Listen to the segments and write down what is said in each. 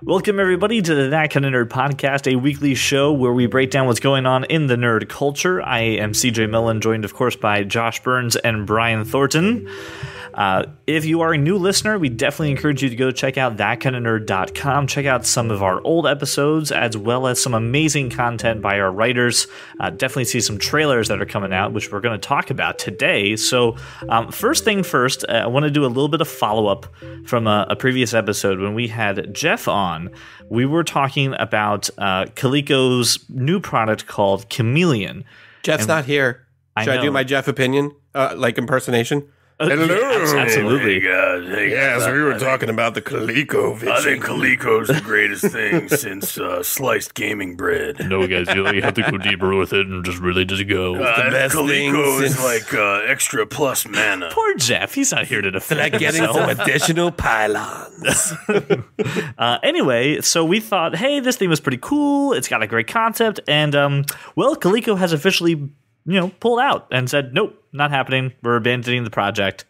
Welcome, everybody, to the That Kind of Nerd podcast, a weekly show where we break down what's going on in the nerd culture. I am CJ Millen, joined, of course, by Josh Burns and Brian Thornton. If you are a new listener, we definitely encourage you to go check out thatkindofnerd.com. Check out some of our old episodes, as well as some amazing content by our writers. Definitely see some trailers that are coming out, which we're going to talk about today. So first thing first, I want to do a little bit of follow-up from a previous episode when we had Jeff on. We were talking about Coleco's new product called Chameleon. Jeff's not here. Should I do my Jeff opinion, like impersonation? Hello. Yeah, absolutely. Hey guys, we were talking about the Coleco vision. I think Coleco's the greatest thing since sliced gaming bread. No, guys, you have to go deeper with it and just really just go. The best Coleco is like extra plus mana. Poor Jeff, he's not here to defend like getting himself. some additional pylons. Anyway, so we thought, hey, this thing was pretty cool. It's got a great concept, and well, Coleco has officially, pulled out and said, nope, not happening. We're abandoning the project.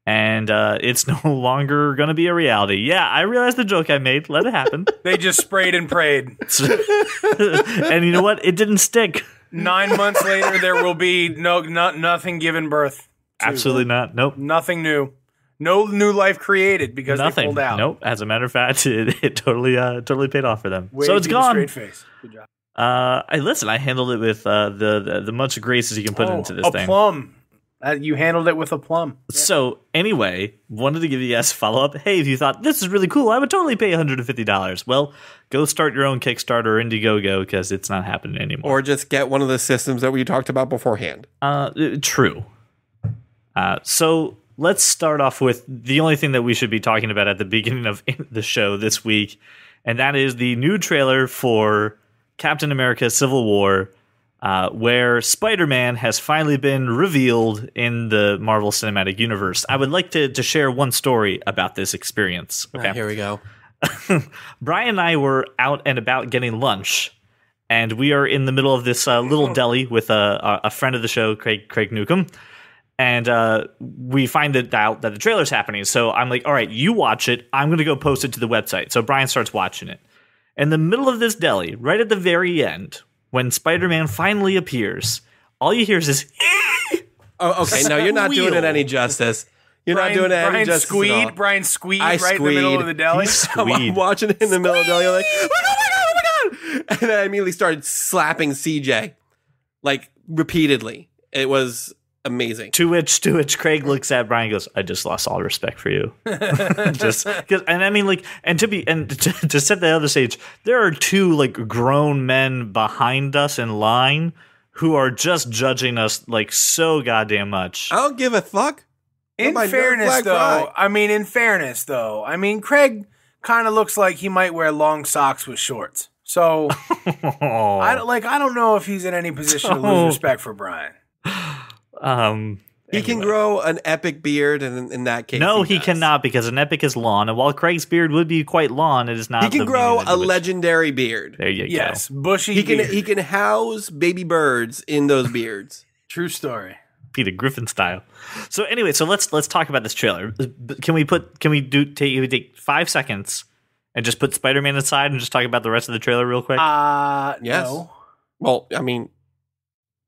And it's no longer going to be a reality. Yeah, I realized the joke I made. Let it happen. They just sprayed and prayed. And you know what? It didn't stick. 9 months later, there will be nothing given birth to. Absolutely not. Nope. Nothing new. No new life created because they pulled out. Nope. As a matter of fact, it totally paid off for them. So it's Give a gone. straight face. Good job. I handled it with the much grace as you can put into this thing. A plum. You handled it with a plum. Yeah. So anyway, wanted to give you guys a follow-up. Hey, if you thought this is really cool, I would totally pay $150. Well, go start your own Kickstarter or Indiegogo because it's not happening anymore. Or just get one of the systems that we talked about beforehand. True. So let's start off with the only thing that we should be talking about at the beginning of the show this week, and that is the new trailer for Captain America Civil War, where Spider-Man has finally been revealed in the Marvel Cinematic Universe. I would like to share one story about this experience. Okay, here we go. Brian and I were out and about getting lunch, and we are in the middle of this little deli with a friend of the show, Craig Newcomb, and we find out that the trailer's happening. So I'm like, all right, you watch it. I'm going to go post it to the website. So Brian starts watching it. In the middle of this deli, right at the very end, when Spider-Man finally appears, all you hear is this. Oh, okay. No, you're not doing it any justice. You're not doing it any justice at all. Brian squeed right in the middle of the deli. I'm watching it in the middle of the deli. I'm like, oh my God. And then I immediately started slapping CJ, like, repeatedly. It was amazing. To which Craig looks at Brian and goes, I just lost all respect for you. Just because, and I mean, like, to set the other stage, there are two like grown men behind us in line who are just judging us like so goddamn much. I don't give a fuck. In fairness, though, Craig kind of looks like he might wear long socks with shorts. So I don't know if he's in any position to lose respect for Brian. He can grow an epic beard, and in that case, no, he cannot, because an epic is lawn, and while Craig's beard would be quite lawn, it is not. He can grow a legendary beard. There you go. Yes, bushy. He can house baby birds in those beards. True story. Peter Griffin style. So anyway, so let's talk about this trailer. Can we take 5 seconds and just put Spider-Man aside and just talk about the rest of the trailer real quick? Yes. No. Well, I mean.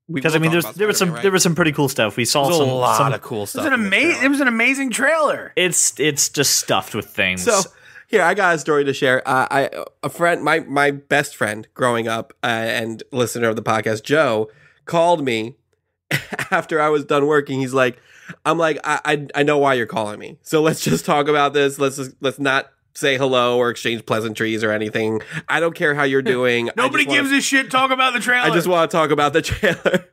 Because there was some pretty cool stuff. We saw a lot of cool stuff. It was an amazing trailer. It's just stuffed with things. So here, I got a story to share. A friend, my best friend growing up and listener of the podcast, Joe, called me after I was done working. He's like, I'm like, I know why you're calling me. So let's just talk about this. Let's not say hello or exchange pleasantries or anything. I don't care how you're doing. Nobody gives a shit. Talk about the trailer. I just want to talk about the trailer.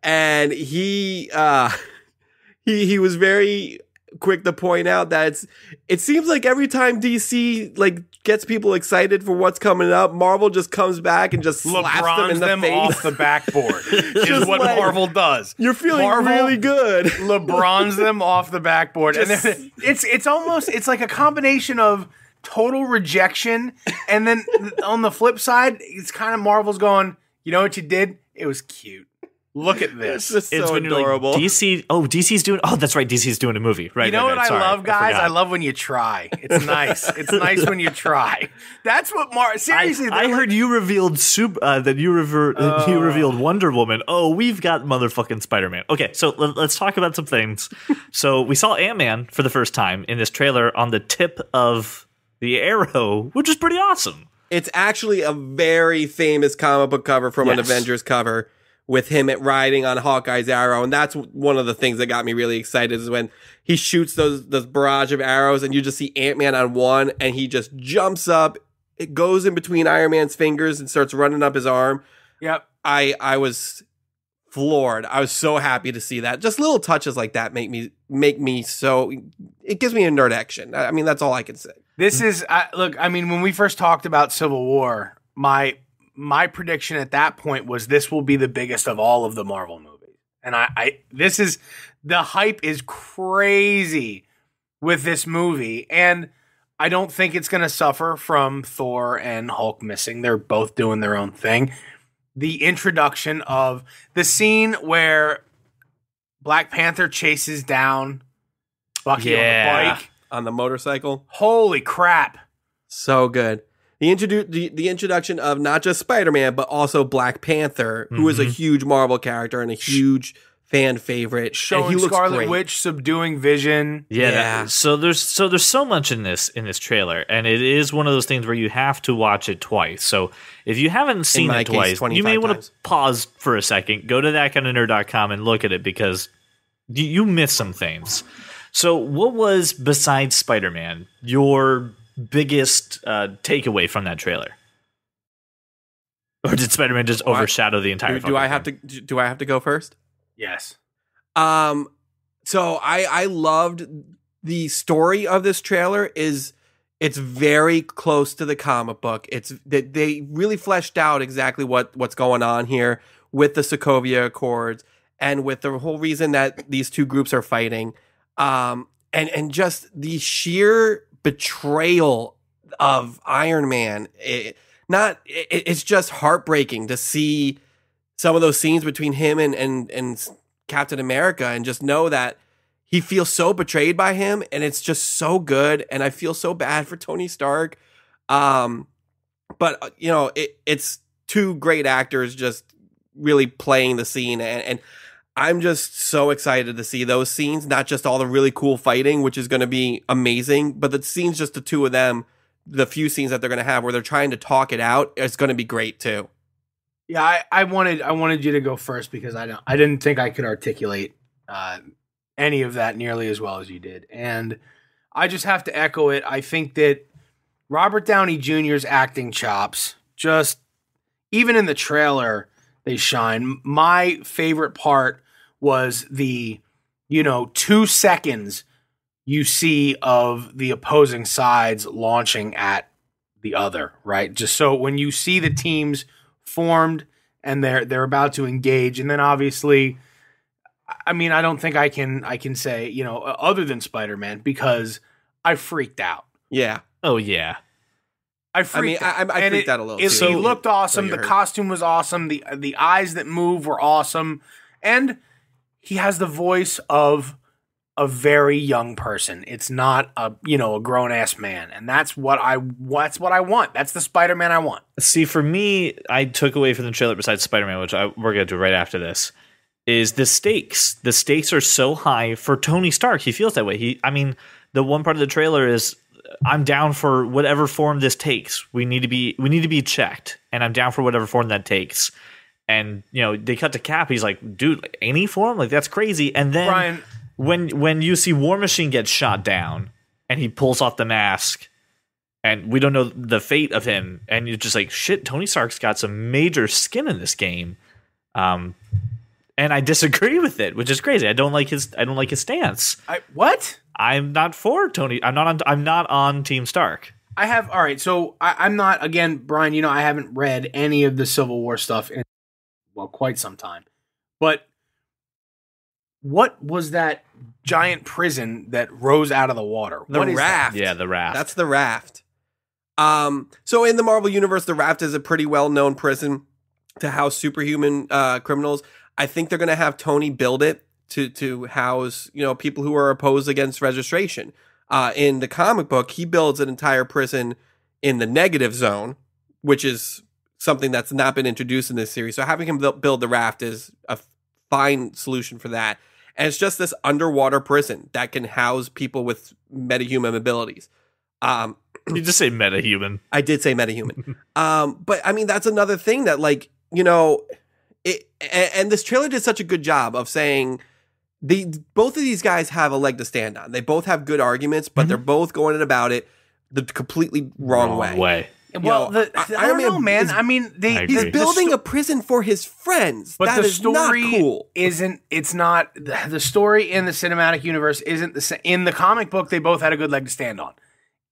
And he was very quick to point out that it seems like every time DC like gets people excited for what's coming up, Marvel just comes back and just slaps them in the face off the backboard. Is what like, Marvel does. You're feeling really good. LeBron's them off the backboard, and then it's like a combination of total rejection, and then on the flip side, it's kind of Marvel's going, you know what you did? It was cute. Look at this. It's just so when you're adorable. like, DC. Oh, DC's doing. Oh, that's right. DC's doing a movie. Right. You know right, what right. Sorry, I love, guys? forgot. I love when you try. It's nice. It's nice when you try. That's what seriously. I heard you revealed that you revealed Wonder Woman. Oh, we've got motherfucking Spider-Man. Okay, so let's talk about some things. So we saw Ant-Man for the first time in this trailer on the tip of the arrow, which is pretty awesome. It's actually a very famous comic book cover from an Yes. Avengers cover with him riding on Hawkeye's arrow. And that's one of the things that got me really excited is when he shoots those barrage of arrows and you just see Ant-Man on one and he just jumps up. It goes in between Iron Man's fingers and starts running up his arm. Yep. I was floored. I was so happy to see that. Just little touches like that make me so, it gives me a nerd action. I mean, that's all I can say. This is look. I mean, when we first talked about Civil War, my prediction at that point was this will be the biggest of all of the Marvel movies, and this is the hype is crazy with this movie, and I don't think it's going to suffer from Thor and Hulk missing. They're both doing their own thing. The introduction of the scene where Black Panther chases down Bucky on the bike. On the motorcycle. Holy crap. So good. The introduction of not just Spider-Man, but also Black Panther, who is a huge Marvel character and a huge fan favorite. Showing and he looks Scarlet great. Witch subduing Vision. Yeah. So there's so much in this trailer, and it is one of those things where you have to watch it twice. So if you haven't seen it twice, you may want to pause for a second, go to thatkindofnerd.com and look at it because you missed some things. So what was, besides Spider-Man, your biggest takeaway from that trailer? Or did Spider-Man just overshadow the entire do I have thing? do I have to go first? Yes. So I loved the story of this trailer. It's very close to the comic book. It's they really fleshed out exactly what's going on here with the Sokovia Accords and with the whole reason that these two groups are fighting. And just the sheer betrayal of Iron Man. It's just heartbreaking to see some of those scenes between him and Captain America and just know that he feels so betrayed by him, and it's just so good. And I feel so bad for Tony Stark. But it's two great actors just really playing the scene, and I'm just so excited to see those scenes, not just all the really cool fighting, which is going to be amazing, but the scenes, just the two of them, the few scenes that they're going to have where they're trying to talk it out, it's going to be great too. Yeah, I wanted you to go first because I didn't think I could articulate any of that nearly as well as you did, and I just have to echo it. I think that Robert Downey Jr.'s acting chops, just even in the trailer, they shine. My favorite part was the 2 seconds you see of the opposing sides launching at the other, right? Just so when you see the teams formed and they're about to engage, and then obviously, I mean, I don't think I can say, other than Spider-Man, because I freaked out. Yeah. Oh yeah. I freaked out a little too. He looked awesome. The costume was awesome. The eyes that move were awesome. And he has the voice of a very young person. It's not a grown ass man. And that's what I want. That's the Spider-Man I want. See, for me, I took away from the trailer, besides Spider-Man, which we're going to do right after this, is the stakes. The stakes are so high for Tony Stark. He feels that way. The one part of the trailer is, I'm down for whatever form this takes. We need to be checked, and I'm down for whatever form that takes. And they cut to Cap. He's like, dude, any form? Like, that's crazy. And then Brian, when you see War Machine get shot down, and he pulls off the mask, and we don't know the fate of him, and you're just like, shit, Tony Stark's got some major skin in this game. And I disagree with it, which is crazy. I don't like his stance. What? I'm not for Tony. I'm not on Team Stark. All right. So I'm not, again, Brian, I haven't read any of the Civil War stuff in, quite some time. But what was that giant prison that rose out of the water? The raft. Yeah, the raft. That's the raft. So in the Marvel Universe, the raft is a pretty well-known prison to house superhuman criminals. I think they're going to have Tony build it to house, people who are opposed against registration. In the comic book, he builds an entire prison in the negative zone, which is something that's not been introduced in this series. So having him build the raft is a fine solution for that. And it's just this underwater prison that can house people with metahuman abilities. You just say metahuman. I did say metahuman. But I mean, that's another thing that and this trailer did such a good job of saying both of these guys have a leg to stand on. They both have good arguments, but they're both going in about it the completely wrong way. Well, I don't know, man. I mean, he's building a prison for his friends. But that the is story not cool. It's not the story in the cinematic universe isn't the same. In the comic book, they both had a good leg to stand on.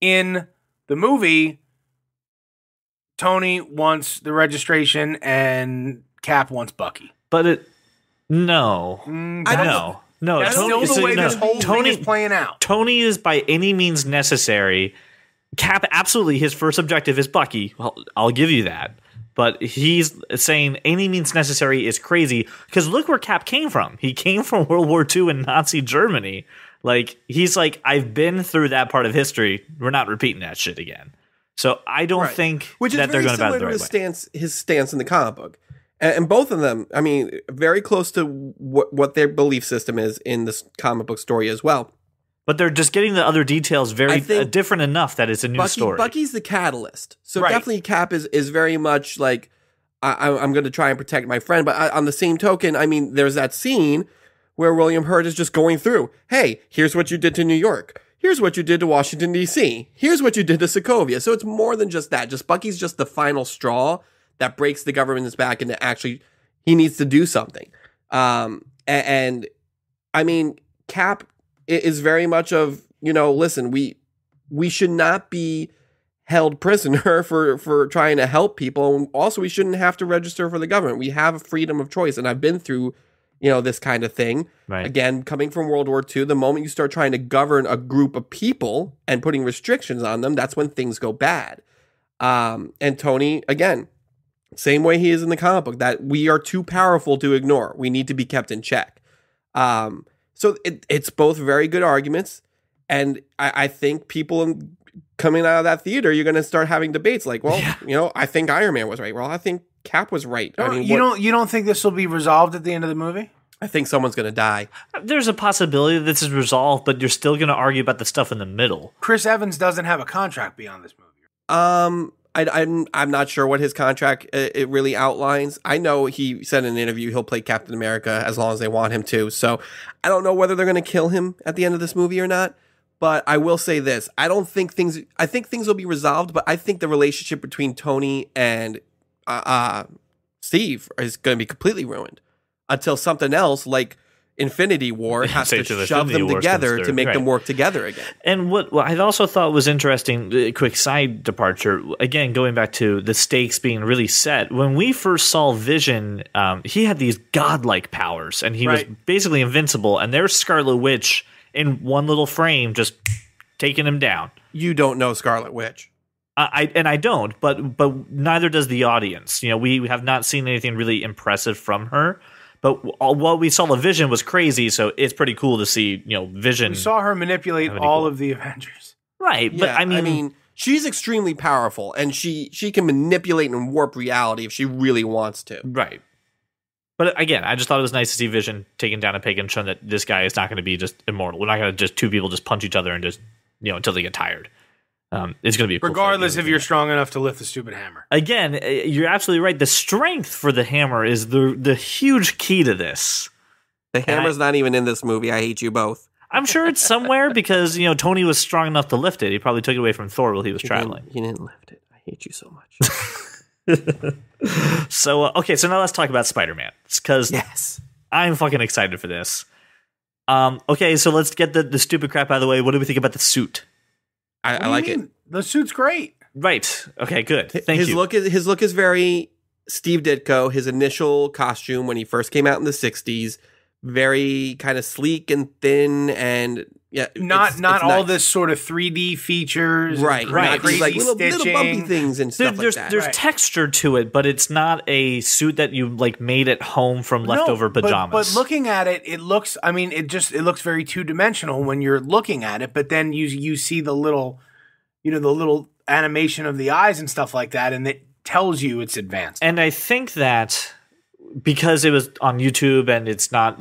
In the movie, Tony wants the registration and Cap wants Bucky. But no. That's still the way this whole thing is playing out. Tony is by any means necessary. Cap, absolutely, his first objective is Bucky. Well, I'll give you that. But he's saying any means necessary is crazy because look where Cap came from. He came from World War II in Nazi Germany. He's like, I've been through that part of history. We're not repeating that shit again. So I don't think that they're going to battle the right way. His stance in the comic book. And both of them, I mean, very close to what their belief system is in this comic book story as well. But they're just getting the other details very different enough that it's a new story. Bucky's the catalyst. So definitely Cap is very much like, I'm going to try and protect my friend. But on the same token, I mean, there's that scene where William Hurt is just going through, hey, here's what you did to New York. Here's what you did to Washington, D.C. Here's what you did to Sokovia. So it's more than just that. Just Bucky's just the final straw that breaks the government's back into actually he needs to do something. And I mean, Cap is very much of, listen, we should not be held prisoner for trying to help people. And also, we shouldn't have to register for the government. We have a freedom of choice. And I've been through, this kind of thing. Right. Again, coming from World War II, the moment you start trying to govern a group of people and putting restrictions on them, that's when things go bad. And Tony, again, same way he is in the comic book, that we are too powerful to ignore. We need to be kept in check. So it's both very good arguments. And I think people coming out of that theater, you're going to start having debates like, well, I think Iron Man was right. Well, I think Cap was right. I mean, you don't think this will be resolved at the end of the movie? I think someone's going to die. There's a possibility that this is resolved, but you're still going to argue about the stuff in the middle. Chris Evans doesn't have a contract beyond this movie. I'm not sure what his contract it really outlines. I know he said in an interview he'll play Captain America as long as they want him to. So I don't know whether they're going to kill him at the end of this movie or not. But I will say this: I think things will be resolved. But I think the relationship between Tony and Steve is going to be completely ruined until something else like Infinity War has to shove them together to make them work together again. And what I also thought was interesting, a quick side departure, again, going back to the stakes being really set. When we first saw Vision, he had these godlike powers, and he was basically invincible, and there's Scarlet Witch in one little frame just taking him down. You don't know Scarlet Witch. I don't, but neither does the audience. We have not seen anything really impressive from her. But what we saw the Vision was crazy, so it's pretty cool to see, Vision. We saw her manipulate all of the Avengers. Right, yeah, but I mean, she's extremely powerful, and she can manipulate and warp reality if she really wants to. Right. But again, I just thought it was nice to see Vision taking down a pig and showing that this guy is not going to be just immortal. We're not going to just two people just punch each other and just, until they get tired. It's going to be a cool regardless if you're strong enough to lift the stupid hammer. Again, you're absolutely right. The strength for the hammer is the huge key to this. The hammer's not even in this movie. I hate you both. I'm sure it's somewhere because Tony was strong enough to lift it. He probably took it away from Thor while he was traveling. He didn't lift it. I hate you so much. So now let's talk about Spider-Man because I'm fucking excited for this. Okay, so let's get the stupid crap out of the way. What do we think about the suit? I like it. The suit's great. Right. Okay, good. Thank you. His look is very Steve Ditko. His initial costume when he first came out in the 60s, very kind of sleek and thin, and not it's all nice. this sort of 3D features, Right. and crazy Like little stitching. bumpy things and stuff There's like that. there's texture to it, but it's not a suit that you like made at home from leftover pajamas. But looking at it, it looks. I mean, it looks very 2-dimensional when you're looking at it. But then you see the little, the little animation of the eyes and stuff like that, and it tells you it's advanced. And I think that because it was on YouTube and it's not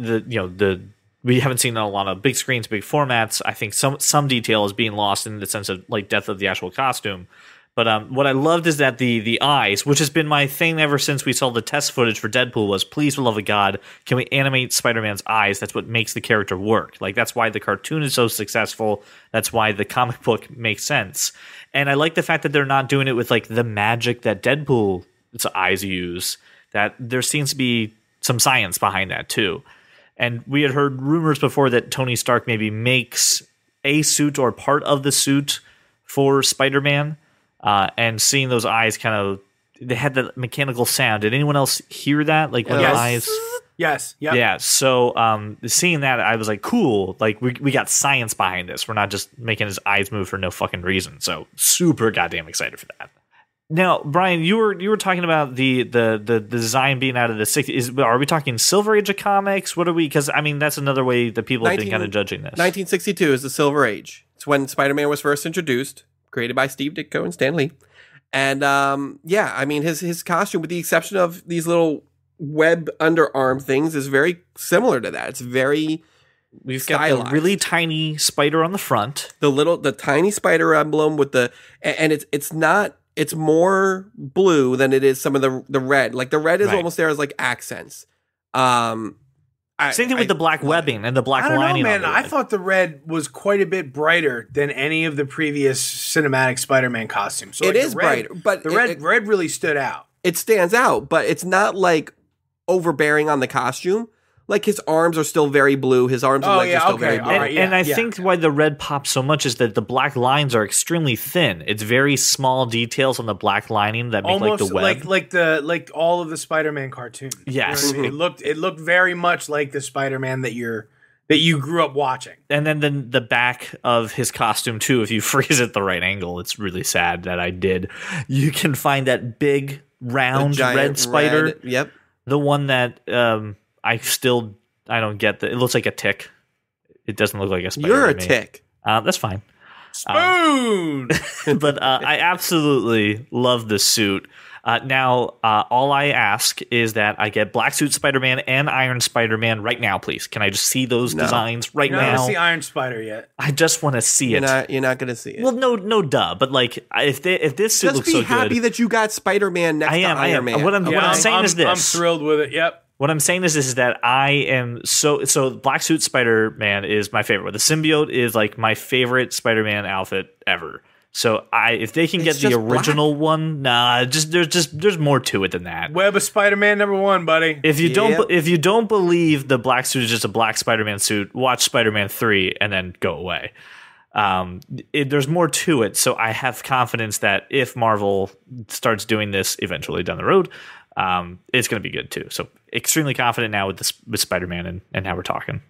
we haven't seen it on a lot of big screens, big formats. I think some detail is being lost in the sense of like depth of the actual costume. But what I loved is that the eyes, which has been my thing ever since we saw the test footage for Deadpool, was please, for the love of God, can we animate Spider-Man's eyes? That's what makes the character work. Like that's why the cartoon is so successful. That's why the comic book makes sense. And I like the fact that they're not doing it with like the magic that Deadpool's eyes use. That there seems to be some science behind that too. And we had heard rumors before that Tony Stark maybe makes a suit or part of the suit for Spider-Man. And seeing those eyes they had the mechanical sound. Did anyone else hear that? Like when the eyes... Yes. Yep. Yeah. So seeing that, I was like, cool. Like we got science behind this. We're not just making his eyes move for no fucking reason. So super goddamn excited for that. Now, Brian, you were talking about the design being out of the 60s. Are we talking Silver Age of comics? What are we? Because I mean, that's another way that people have been kind of judging this. 1962 is the Silver Age. It's when Spider-Man was first introduced, created by Steve Ditko and Stan Lee. And I mean, his costume, with the exception of these little web underarm things, is very similar to that. It's very We've stylized. got the really tiny spider on the front. The tiny spider emblem with and it's more blue than it is some of the red. Like the red is almost there as like accents. Same thing with the black webbing and the black I don't lining. know, man. on the I red. thought the red was quite a bit brighter than any of the previous cinematic Spider-Man costumes. So It like, is the red, brighter, but the it red really stood out. It stands out, but it's not like overbearing on the costume. Like his arms are still very blue. His arms and legs are still very blue. all right, And I think why the red pops so much is that the black lines are extremely thin. It's very small details on the black lining that make Almost like the web. like all of the Spider-Man cartoons. Yes. You know what I mean? It looked very much like the Spider-Man that you grew up watching. And then the back of his costume too, if you freeze at the right angle, it's really sad that I did. You can find that big round red spider. Yep. The one that I don't get that. It looks like a tick. It doesn't look like a spider. You're a to me. tick. That's fine. Spoon! But I absolutely love the suit. Now, all I ask is that I get Black Suit Spider-Man and Iron Spider-Man right now, please. Can I just see those designs right You're not now? gonna see Iron Spider yet. I just want to see it. You're not going to see it. Well, no, duh. But like, if this suit just looks be so happy good, that you got Spider-Man next to Iron Man. What I'm saying is this. I'm thrilled with it. Yep. What I'm saying is that I am so Black Suit Spider-Man is my favorite. The symbiote is like my favorite Spider-Man outfit ever. So if they can get the original one, there's more to it than that. Web of Spider-Man -- 1, buddy. If you don't believe the black suit is just a black Spider-Man suit, watch Spider-Man 3 and then go away. There's more to it, so I have confidence that if Marvel starts doing this eventually down the road, it's going to be good too. So extremely confident now with Spider-Man and how we're talking.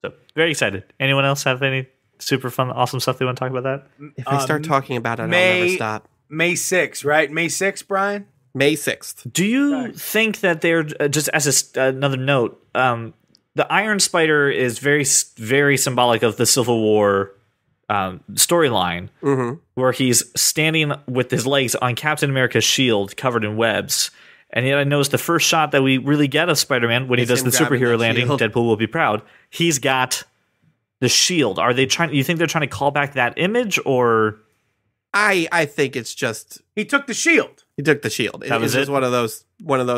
So very excited. Anyone else have any super fun, awesome stuff they want to talk about that? If I start talking about it, I'll never stop. May 6th, right? May 6th, Brian? May 6th. Do you think that they're, just as another note, the Iron Spider is very, very symbolic of the Civil War storyline, where he's standing with his legs on Captain America's shield covered in webs. And yet I noticed the first shot that we really get of Spider-Man when he does the superhero landing, Deadpool will be proud, he's got the shield. Are they trying? You think they're trying to call back that image, or? I think it's just he took the shield. He took the shield. That was just one of those.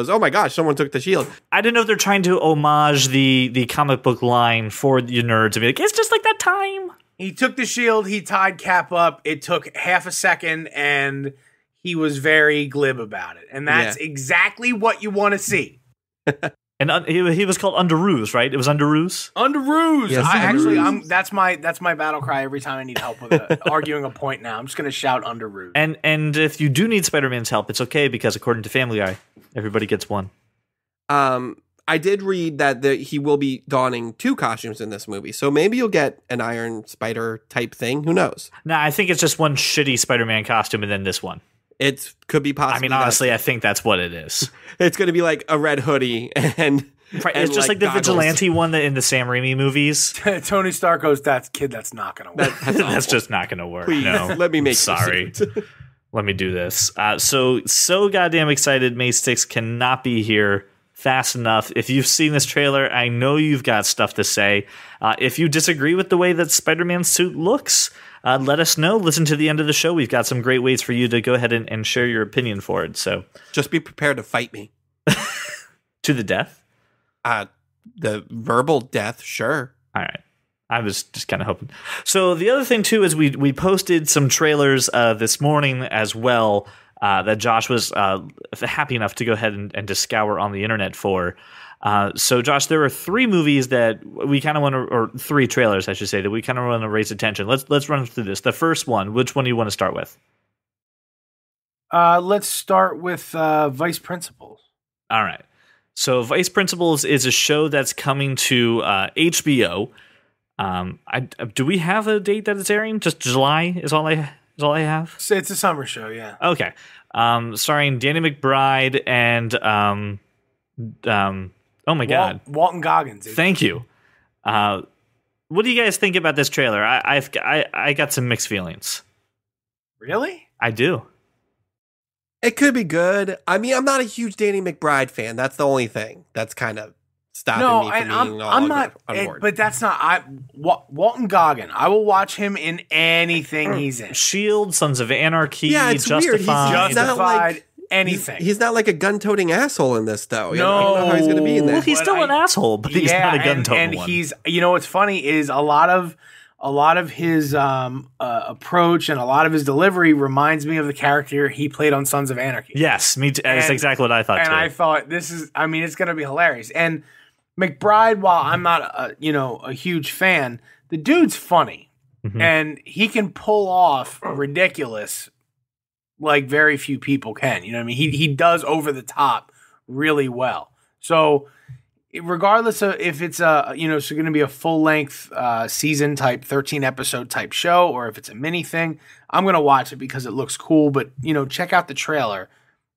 Oh my gosh! Someone took the shield. I didn't know if they're trying to homage the comic book line for you nerds and be like, it's just like that time. He took the shield. He tied Cap up. It took half a second, and he was very glib about it. And that's exactly what you want to see. And he was called Underoos, right? It was Underoos? Underoos. Yes, Underoos. That's my battle cry every time I need help with arguing a point now. I'm just going to shout Underoos. And if you do need Spider-Man's help, it's okay because according to Family Guy, everybody gets one. I did read that he will be donning 2 costumes in this movie. So maybe you'll get an Iron Spider type thing. Who knows? No, I think it's just one shitty Spider-Man costume and then this one. It could be possible. I mean, honestly, I think that's what it is. It's going to be like a red hoodie and it's just like the goggles. Vigilante one that in the Sam Raimi movies. Tony Stark goes, that's not going to work. That's just not going to work. Please, no. let me make Sorry. Let me do this. So goddamn excited. May 6 cannot be here fast enough. If you've seen this trailer, I know you've got stuff to say. If you disagree with the way that Spider-Man's suit looks, let us know. Listen to the end of the show. We've got some great ways for you to go ahead and share your opinion for it. So just be prepared to fight me. To the death? The verbal death, sure. All right. I was just kind of hoping. So the other thing, too, is we posted some trailers this morning as well that Josh was happy enough to go ahead and to scour on the internet for. So, Josh, there are 3 movies that we kind of want to, or 3 trailers, I should say, that we kind of want to raise attention. Let's run through this. The first one, which one do you want to start with? Let's start with Vice Principals. All right. So, Vice Principals is a show that's coming to HBO. Do we have a date that it's airing? Just July is all I have. It's a summer show, yeah. Okay. Starring Danny McBride and oh my God, Walton Goggins. Thank you. What do you guys think about this trailer? I got some mixed feelings. Really? I do. It could be good. I mean, I'm not a huge Danny McBride fan. That's the only thing that's kind of stopping me from being I'm not on board. But that's not Walton Goggins. I will watch him in anything he's in. Shield, Sons of Anarchy, Yeah, it's weird. He's Justified. not like anything. He's not like a gun-toting asshole in this, though. I don't know how he's going to be in Well, this. he's still an asshole, but he's not a gun-toting one. He's, what's funny is a lot of his approach and a lot of his delivery reminds me of the character he played on Sons of Anarchy. Yes, me too. That's exactly what I thought too. And I thought it's going to be hilarious. And McBride, while I'm not a huge fan, the dude's funny. Mm-hmm. And he can pull off ridiculous like very few people can. You know what I mean? He does over the top really well. So regardless of if it's going to be a full length season type 13 episode type show or if it's a mini thing, I'm going to watch it because it looks cool. But check out the trailer,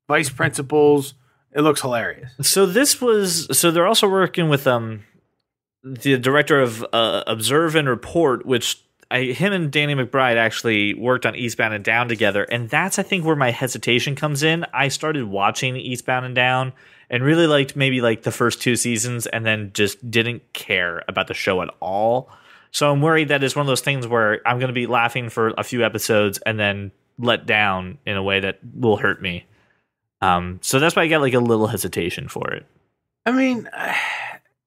Vice Principals. It looks hilarious. So they're also working with the director of Observe and Report, which him and Danny McBride actually worked on Eastbound and Down together, and that's I think where my hesitation comes in. I started watching Eastbound and Down and really liked maybe like the first 2 seasons, and then just didn't care about the show at all. So I'm worried that it's one of those things where I'm going to be laughing for a few episodes and then let down in a way that will hurt me. So that's why I got like a little hesitation for it. I mean,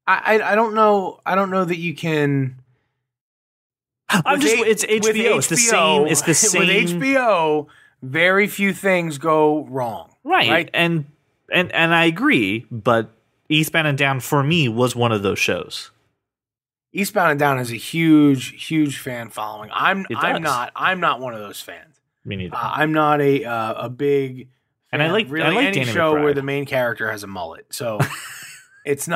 I don't know. I don't know that you can. It's HBO. It's the same. It's the same. With HBO, very few things go wrong. Right. And I agree, but Eastbound and Down for me was one of those shows. Eastbound and Down is a huge fan following. I'm not one of those fans. Me neither. I'm not a big fan. And I like any Danny show McBride. where the main character has a mullet. So it's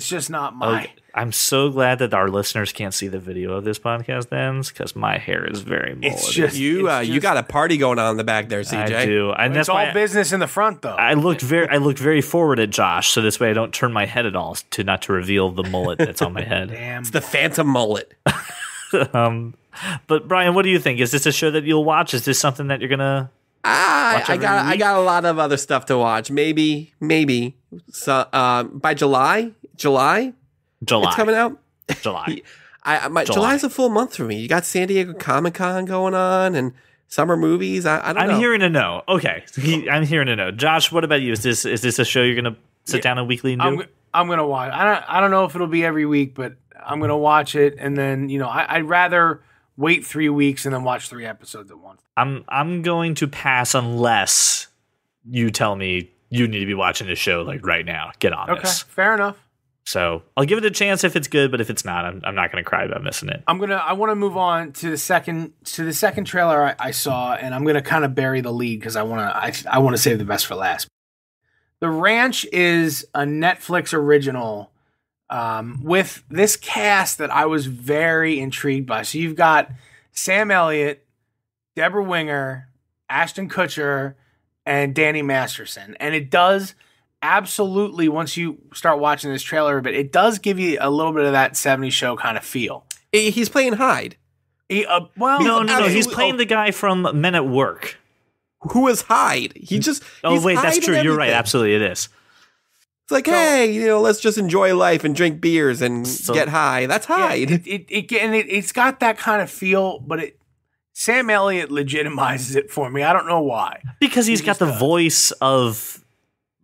just not my. Okay. I'm so glad that our listeners can't see the video of this podcast ends because my hair is very mullet. You got a party going on in the back there, CJ. I do, and it's all business in the front, though. I looked very forward at Josh, so this way I don't turn my head at all not to reveal the mullet that's on my head. Damn, it's the phantom mullet. But Brian, what do you think? Is this a show that you'll watch? Is this something that you're gonna? I got a lot of other stuff to watch. Maybe. So by July. It's coming out. July. July's a full month for me. You got San Diego Comic-Con going on and summer movies. I don't know. I'm hearing a no. Okay. I'm hearing a no. Josh, what about you? Is this a show you're going to sit down a weekly and do? I'm going to watch. I don't know if it'll be every week, but I'm going to watch it. And then, I'd rather wait 3 weeks and then watch 3 episodes at once. I'm going to pass unless you tell me you need to be watching this show like right now. Get on this. Okay, fair enough. So I'll give it a chance if it's good, but if it's not, I'm not going to cry about missing it. I want to move on to the second trailer I saw, and I'm gonna kind of bury the lead because I want to save the best for last. The Ranch is a Netflix original with this cast that I was very intrigued by. So you've got Sam Elliott, Deborah Winger, Ashton Kutcher, and Danny Masterson. And it does absolutely, once you start watching this trailer, but it does give you a little bit of that 70s show kind of feel. He's playing Hyde. No. He's playing the guy from Men at Work. Who is Hyde? He's that's Hyde true. in You're right. everything. Absolutely, it is. It's like, hey, let's just enjoy life and drink beers and get high. That's Hyde. It's got that kind of feel, but Sam Elliott legitimizes it for me. I don't know why. Because he's got the voice of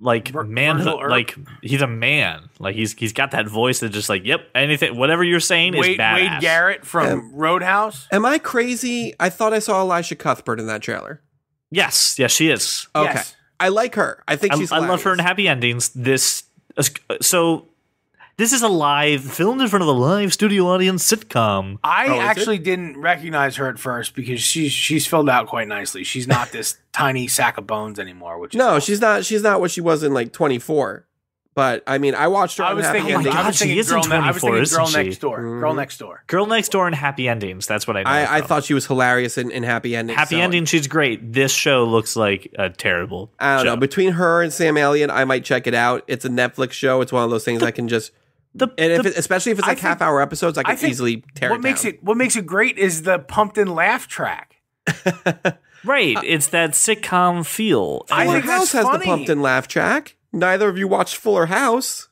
like manhood. Like he's a man. Like he's got that voice that just like, yep, anything, whatever you're saying is badass. Wade Garrett from Roadhouse. Am I crazy? I thought I saw Elisha Cuthbert in that trailer. Yes, she is. Okay. Yes. I like her. I think she's hilarious. I love her in Happy Endings. This is filmed in front of a live studio audience sitcom. I actually didn't recognize her at first because she's filled out quite nicely. She's not this tiny sack of bones anymore. She's not what she was in like 24. But I mean, I watched her. I was thinking, she is in 24, isn't she? Girl Next Door. Girl Next Door and Happy Endings. That's what I know. I thought she was hilarious in Happy Endings. Happy Endings, she's great. This show looks like a terrible I don't show. know. Between her and Sam Elliott, I might check it out. It's a Netflix show. It's one of those things I can just. Especially if it's like half-hour episodes, I can easily tear it down. What makes it great is the pumped in laugh track. Right. It's that sitcom feel. Fuller House has the pumped in laugh track. Neither of you watched Fuller House.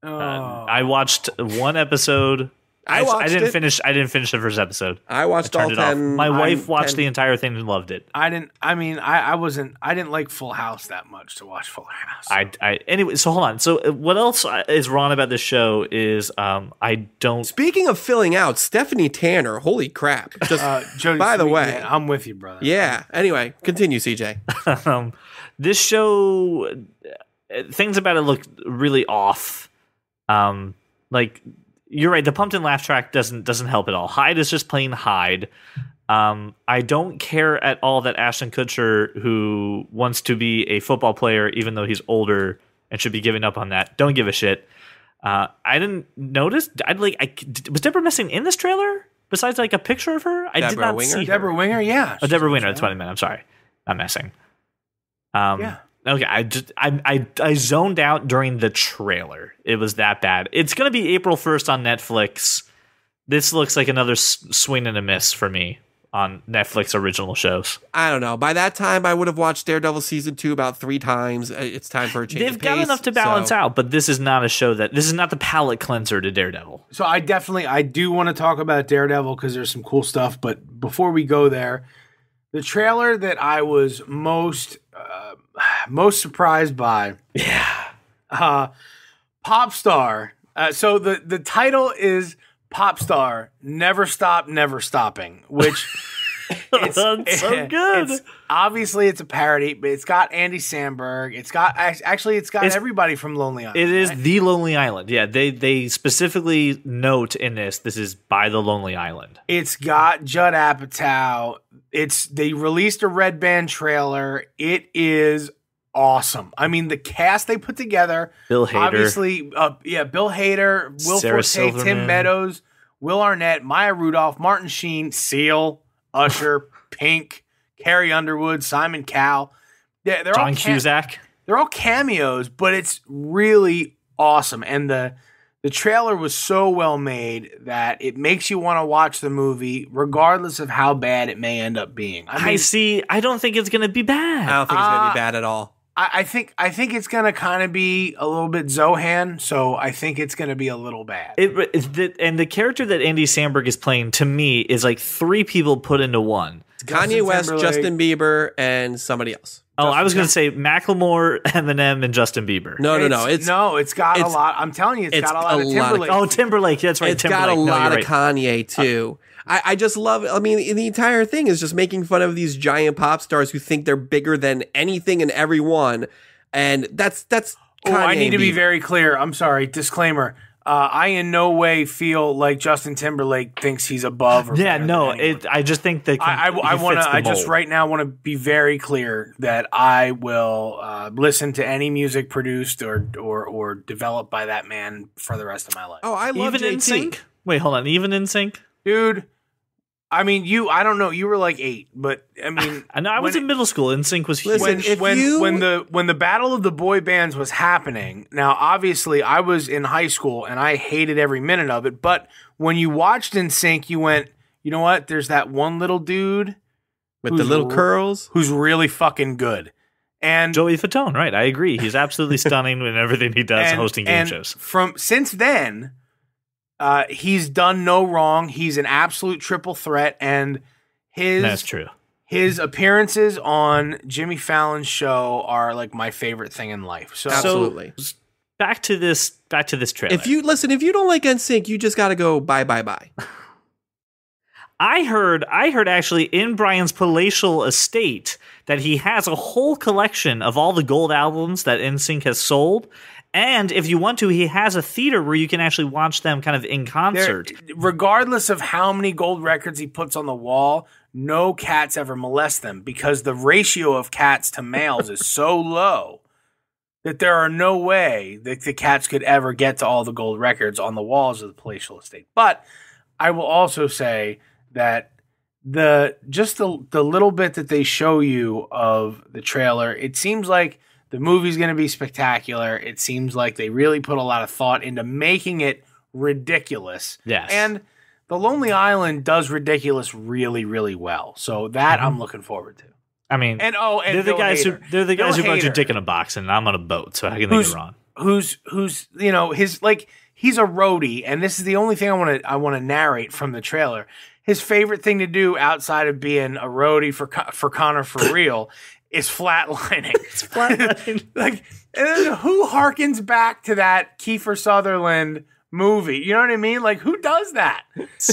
I watched one episode. I didn't finish the first episode. I watched all 10. My wife watched the entire thing and loved it. I didn't like Full House that much to watch Fuller House. Anyway, so hold on. So what else is wrong about this show is I don't. Speaking of filling out, Stephanie Tanner, holy crap. Just Jody, by the way. yeah, I'm with you, brother. Yeah. Anyway, continue, CJ. This show, things about it look really off. Like, you're right. The pumped in laugh track doesn't help at all. Hyde is just plain Hyde. I don't care at all that Ashton Kutcher, who wants to be a football player, even though he's older and should be giving up on that. Don't give a shit. I didn't notice. Was Deborah missing in this trailer? Besides, like a picture of her, I did not see her. Deborah Winger, yeah. Oh, Deborah Winger. That's what I meant. I'm sorry. Not messing. Yeah. Okay, I zoned out during the trailer. It was that bad. It's going to be April 1st on Netflix. This looks like another swing and a miss for me on Netflix original shows. I don't know. By that time, I would have watched Daredevil Season 2 about 3 times. It's time for a change of They've pace, got enough to balance out, but this is not a show this is not the palate cleanser to Daredevil. So I do want to talk about Daredevil because there's some cool stuff. But before we go there, the trailer that I was most surprised by, Pop Star. So the title is Pop Star, Never Stop, Never Stopping, which That's so good. Obviously, it's a parody, but it's got Andy Samberg. It's got everybody from Lonely Island. It is the Lonely Island. Yeah, they specifically note in this is by the Lonely Island. It's got Judd Apatow. They released a Red Band trailer. It is awesome. I mean, the cast they put together. Bill Hader. Obviously, Bill Hader, Will Sarah Forte, Silverman. Tim Meadows, Will Arnett, Maya Rudolph, Martin Sheen, Seal, Usher, Pink, Carrie Underwood, Simon Cowell. They're John all Cusack. They're all cameos, but it's really awesome. And the trailer was so well made that it makes you want to watch the movie regardless of how bad it may end up being. I don't think it's going to be bad. I don't think it's going to be bad at all. I think it's going to kind of be a little bit Zohan, so I think it's going to be a little bad. And the character that Andy Samberg is playing, to me, is like 3 people put into one. It's Kanye West, Justin Bieber, and somebody else. Oh, I was going to say Macklemore, Eminem, and Justin Bieber. No. It's got a lot. I'm telling you, it's got a lot of Timberlake. Timberlake. That's right. It's got a lot of Kanye, too. I just love, the entire thing is just making fun of these giant pop stars who think they're bigger than anything and everyone. And that's Kanye. I need to be very clear. I'm sorry. Disclaimer. I in no way feel like Justin Timberlake thinks he's above. Or Yeah, better no. than anyone. I just think that I want to. I just right now want to be very clear that I will listen to any music produced or developed by that man for the rest of my life. Oh, I love even JT. in sync. Wait, hold on. Even in sync, Dude. I mean, I don't know. You were like 8, but I mean, I know I was in middle school. In sync was huge. Listen, when the battle of the boy bands was happening. Now, obviously, I was in high school and I hated every minute of it. But when you watched NSYNC, you went, you know what? There's that one little dude with the little curls who's really fucking good. And Joey Fatone, right? I agree. He's absolutely stunning in everything he does hosting game shows. Since then, he's done no wrong. He's an absolute triple threat, and That's true. His appearances on Jimmy Fallon's show are like my favorite thing in life. So absolutely. Back to this trailer. If you don't like NSYNC, you just got to go bye. I heard actually in Brian's palatial estate that he has a whole collection of all the gold albums that NSYNC has sold. And if you want to, he has a theater where you can actually watch them kind of in concert. Regardless of how many gold records he puts on the wall, no cats ever molest them because the ratio of cats to males is so low that there are no way that the cats could ever get to all the gold records on the walls of the palatial estate. But I will also say that the little bit that they show you of the trailer, it seems like the movie's going to be spectacular. It seems like they really put a lot of thought into making it ridiculous. Yes. And The Lonely Island does ridiculous really, really well. So that I'm looking forward to. I mean, they're the guys who brought you dick in a box, and I'm on a boat, so how can they go wrong? Who's he's a roadie, and this is the only thing I want to narrate from the trailer. His favorite thing to do outside of being a roadie for Connor for real is flatlining. It's flatlining. And then who harkens back to that Kiefer Sutherland movie? You know what I mean? Like, who does that?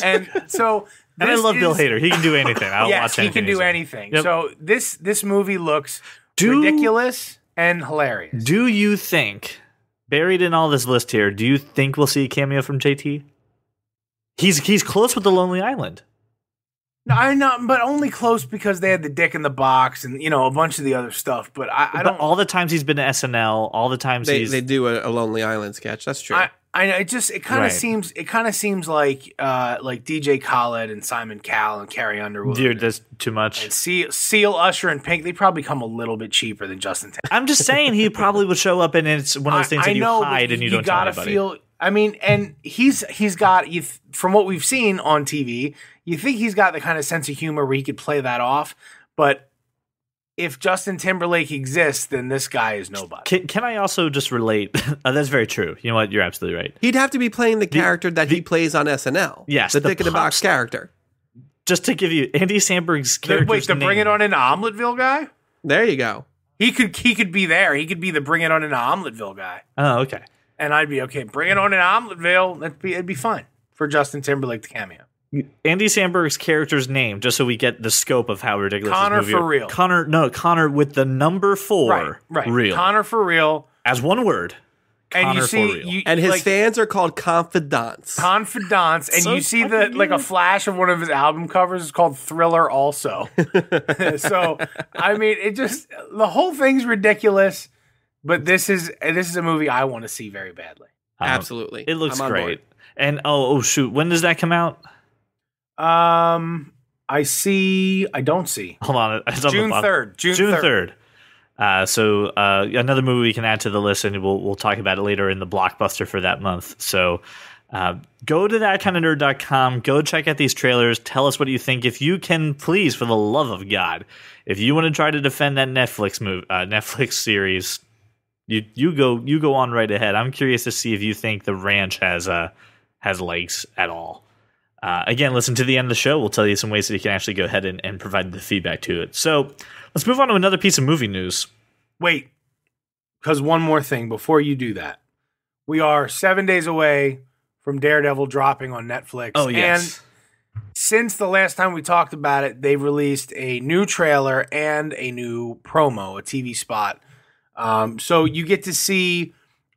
And so, and I love Bill Hader. He can do anything. I'll yes, watch anything. He can do anything. Yep. So this movie looks ridiculous and hilarious. Do you think, buried in all this list here, do you think we'll see a cameo from JT? He's close with The Lonely Island. No, I'm not, but only close because they had the dick in the box and a bunch of the other stuff. But I don't. All the times he's been to SNL, all the times they do a Lonely Island sketch. That's true. I know it kind of seems like DJ Khaled and Simon Cowell and Carrie Underwood. Dude, that's too much. And Seal, Usher, and Pink. They probably come a little bit cheaper than Justin Timberlake. I'm just saying he probably would show up, and it's one of those things that you hide and you don't tell anybody. I mean, and he's got, from what we've seen on TV, you think he's got the kind of sense of humor where he could play that off. But if Justin Timberlake exists, then this guy is nobody. Can I also just relate? That's very true. You know what? You're absolutely right. He'd have to be playing the character that he plays on SNL. Yes, the dick in the box character. Just to give you Andy Samberg's character. Wait, the Bring It On into Omeleteville guy? There you go. He could be there. He could be the Bring It On into Omeleteville guy. Oh, okay. And I'd be okay. Bring it on in Omeleteville. It'd be fine for Justin Timberlake to cameo. Andy Samberg's character's name, just so we get the scope of how ridiculous Connor this movie for real. Connor with the number 4. Right. Real. Connor for real. As one word. And Connor you see, for real. And his fans are called confidants. Confidants. And So you see fucking a flash of one of his album covers is called Thriller also. So, I mean, the whole thing's ridiculous, but this is a movie I want to see very badly. Absolutely. It looks I'm on great. board. And shoot, when does that come out? I don't see. Hold on. It's on June the bottom. 3rd. June 3rd. So another movie we can add to the list, and we'll talk about it later in the blockbuster for that month. So go to thatkindofnerd.com. Go check out these trailers. Tell us what you think. If you can, please, for the love of God, if you want to try to defend that Netflix series, you go on right ahead. I'm curious to see if you think The Ranch has legs at all. Again, listen to the end of the show. We'll tell you some ways that you can actually go ahead and provide the feedback to it. So let's move on to another piece of movie news. Wait, because one more thing before you do that. We are 7 days away from Daredevil dropping on Netflix. Oh, yes. And since the last time we talked about it, they've released a new trailer and a new promo, a TV spot. So you get to see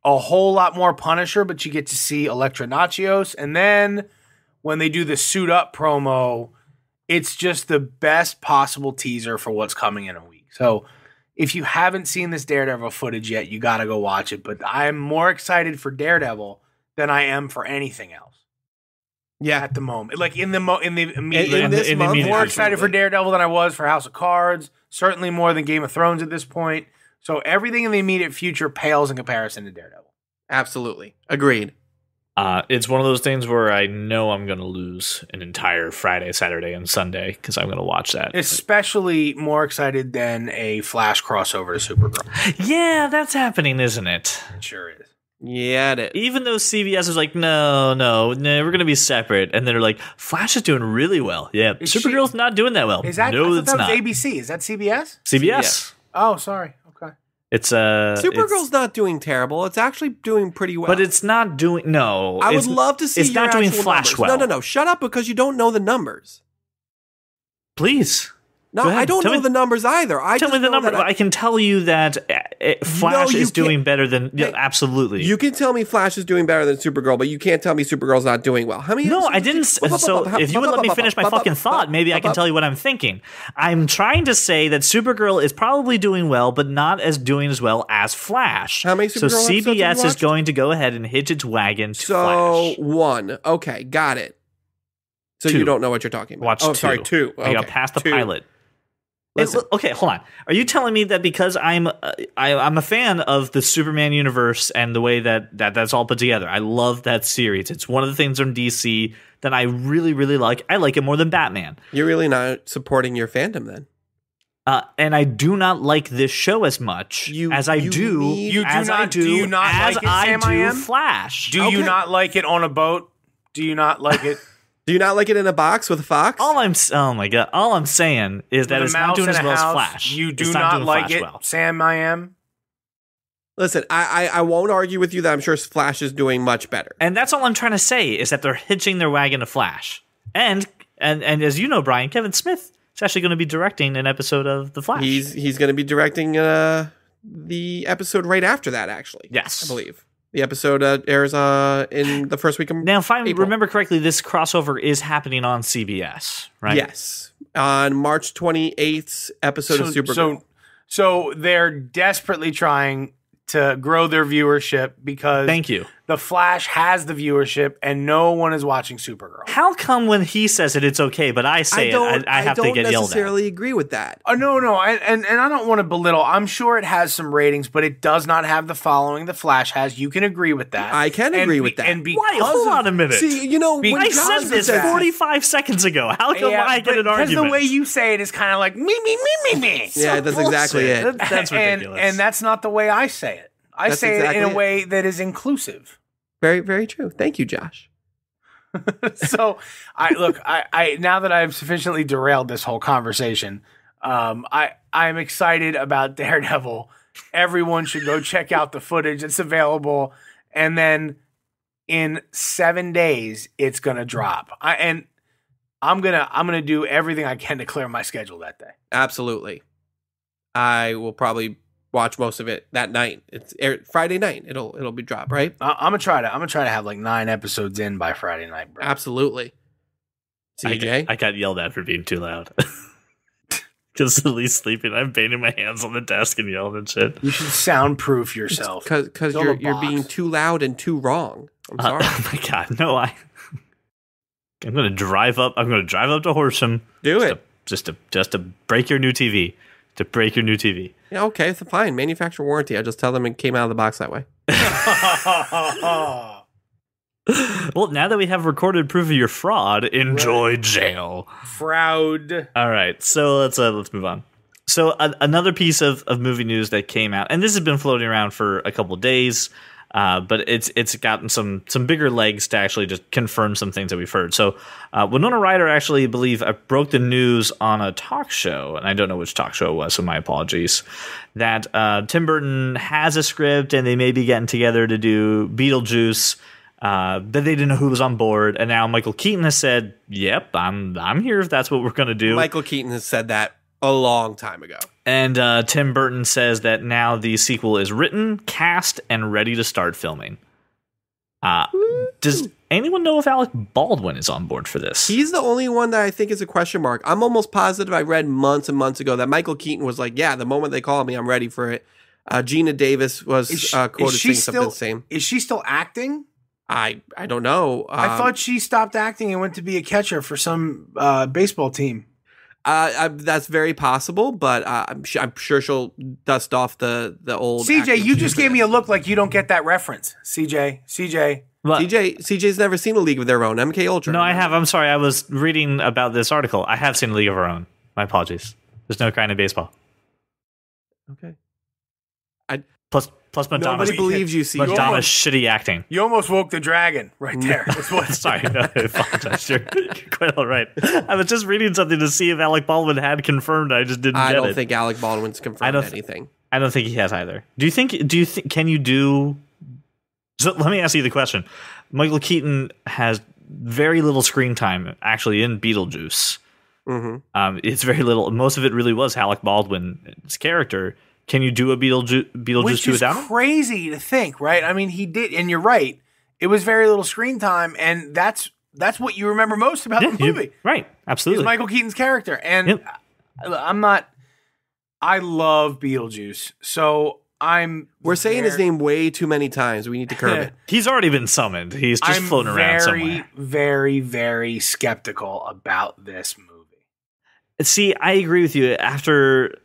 a whole lot more Punisher, but you get to see Elektra Nachios. And then when they do the suit up promo, it's just the best possible teaser for what's coming in a week. So if you haven't seen this Daredevil footage yet, you got to go watch it. But I'm more excited for Daredevil than I am for anything else. Yeah, at the moment, like in the immediate, in this month, more excited for Daredevil than I was for House of Cards. Certainly more than Game of Thrones at this point. So everything in the immediate future pales in comparison to Daredevil. Absolutely, agreed. It's one of those things where I know I'm going to lose an entire Friday, Saturday, and Sunday because I'm going to watch that. Especially more excited than a Flash crossover to Supergirl. Yeah, that's happening, isn't it? It sure is. Yeah, it is. Even though CBS is like, no, we're going to be separate. And they're like, Flash is doing really well. Yeah, Supergirl's not doing that well. Is that, no, I it's thought not. that was ABC. Is that CBS? CBS. Oh, sorry. Okay. It's Supergirl's not doing terrible. It's actually doing pretty well. But it's not doing, no. I would love to see it's your not doing actual Flash numbers. well. No. Shut up because you don't know the numbers. Please. No, Go ahead. I don't know the numbers either. Tell me the number. I can tell you that Flash is doing better than... Yeah, absolutely. You can tell me Flash is doing better than Supergirl, but you can't tell me Supergirl's not doing well. How many? No, I didn't. So if you would let me finish my fucking thought, maybe I can tell you what I'm thinking. I'm trying to say that Supergirl is probably doing well, but not as doing as well as Flash. How many Supergirl So episodes have you CBS is watched? going to go ahead and hitch its wagon to So Flash. 1. Okay, got it. So 2. you don't know what you're talking about. Watch oh, 2. sorry, 2. Okay. I got past the 2. pilot. Listen. Okay, hold on. Are you telling me that because I'm a fan of the Superman universe and the way that's all put together? I love that series. It's one of the things from DC that I really, really like. I like it more than Batman. You're really not supporting your fandom then. And I do not like this show as much as I do. Do you not like it, Sam? Flash. Do you not like it on a boat? Do you not like it? Do you not like it in a box with a fox? Oh my god! All I'm saying is that it's not doing as well as Flash. You do It's not doing like Flash it, well. Sam. I am. Listen, I won't argue with you that I'm sure Flash is doing much better. And that's all I'm trying to say is that they're hitching their wagon to Flash. And as you know, Brian, Kevin Smith is actually going to be directing an episode of The Flash. He's going to be directing the episode right after that, actually. Yes, I believe. The episode airs in the first week of Now, if I April. remember correctly, this crossover is happening on CBS, right? Yes. On March 28th episode of Supergirl. So they're desperately trying to grow their viewership because Thank you. The Flash has the viewership and no one is watching Supergirl. How come when he says it, it's okay, but I say I have to get yelled at? I don't necessarily agree with that. No, and I don't want to belittle. I'm sure it has some ratings, but it does not have the following the Flash has. You can agree with that. I can agree with that. And because Why? Hold on a minute. See, you know, when I John said this says that- 45 seconds ago. How come I get an argument? Because the way you say it is kind of like me. Yeah, that's exactly it. That's ridiculous. And that's not the way I say it. I That's say exactly it in it. a way that is inclusive. Very, very true. Thank you, Josh. So I now that I've sufficiently derailed this whole conversation, I'm excited about Daredevil. Everyone should go check out the footage. It's available. And then in 7 days, it's going to drop. I'm going to do everything I can to clear my schedule that day. Absolutely. I will probably watch most of it that night. It's Friday night. It'll be dropped, right? I'm gonna try to have like 9 episodes in by Friday night, bro. Absolutely. CJ, I got yelled at for being too loud. Because Lily's sleeping. I'm banging my hands on the desk and yelling and shit. You should soundproof yourself. because you're being too loud and too wrong. I'm sorry. Oh my god, no! I'm gonna drive up. I'm gonna drive up to Horsham. Do it. Just to break your new TV. To break your new TV. Yeah, okay, it's fine. Manufacturer warranty. I just tell them it came out of the box that way. Well, now that we have recorded proof of your fraud, enjoy jail. Fraud. All right, so let's move on. So another piece of movie news that came out, and this has been floating around for a couple days, but it's gotten some bigger legs to actually just confirm some things that we've heard. So Winona Ryder actually broke the news on a talk show, and I don't know which talk show it was, so my apologies, that Tim Burton has a script and they may be getting together to do Beetlejuice. That they didn't know who was on board, and now Michael Keaton has said, "Yep, I'm here if that's what we're going to do." Michael Keaton has said that a long time ago. And Tim Burton says that now the sequel is written, cast, and ready to start filming. Does anyone know if Alec Baldwin is on board for this? He's the only one that I think is a question mark. I'm almost positive I read months and months ago that Michael Keaton was like, yeah, the moment they call me, I'm ready for it. Gina Davis was quoted saying something the same. Is she still acting? I don't know. I thought she stopped acting and went to be a catcher for some baseball team. That's very possible, but I'm sure she'll dust off the old. CJ, you just gave me a look like you don't get that reference. CJ. What? CJ's never seen A League of Their Own. MK Ultra. No, I have. I'm sorry. I was reading about this article. I have seen A League of Our Own. My apologies. There's no crying in baseball. Okay. Plus Madonna's, Nobody believes you, CJ. Madonna's shitty acting. You almost woke the dragon right there. That's what. Sorry, no, I apologize. You're quite all right. I was just reading something to see if Alec Baldwin had confirmed. I just didn't get it. I don't think Alec Baldwin's confirmed anything. I don't think he has either. Do you think? Can you do? So let me ask you the question. Michael Keaton has very little screen time actually in Beetlejuice. Mm-hmm. It's very little. Most of it really was Alec Baldwin's character. Can you do a Beetlejuice 2 without him? Which is crazy to think, right? I mean, he did, and you're right. It was very little screen time, and that's what you remember most about the movie. Right, absolutely. Is Michael Keaton's character. And I love Beetlejuice, so We're saying his name way too many times. We need to curb it. He's already been summoned. He's just floating around somewhere. I'm very, very skeptical about this movie. See, I agree with you. After